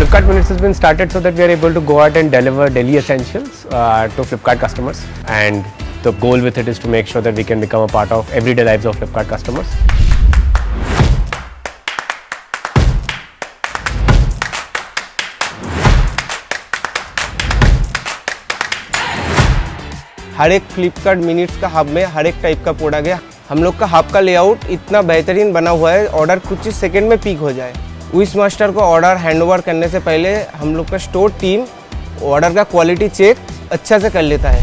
Flipkart Minutes has been started so that we are able to go out and deliver daily essentials to Flipkart customers, and the goal with it is to make sure that we can become a part of everyday lives of Flipkart customers. हर एक Flipkart minutes का hub में हर एक type का product है। हम लोग का hub का लेआउट इतना बेहतरीन बना हुआ है, ऑर्डर कुछ ही सेकंड में पिक हो जाए। विश मास्टर को ऑर्डर हैंडओवर करने से पहले हम लोग का स्टोर टीम ऑर्डर का क्वालिटी चेक अच्छा से कर लेता है।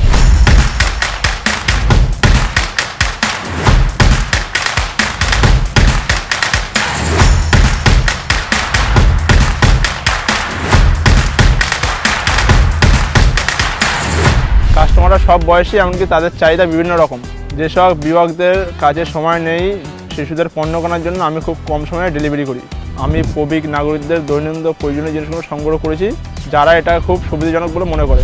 কাস্টমাররা সব বয়সী, এমনকি তাদের চাহিদা বিভিন্ন রকম। যেসব বিভাগদের কাজে সময় নেই শিশুদের পণ্য কেনার জন্য আমি খুব কম সময়ে ডেলিভারি করি। আমি প্রবীণ নাগরিকদের দৈনন্দিন প্রয়োজনীয় জিনিসগুলো সংগ্রহ করেছি, যারা এটা খুব সুবিধাজনক বলে মনে করে।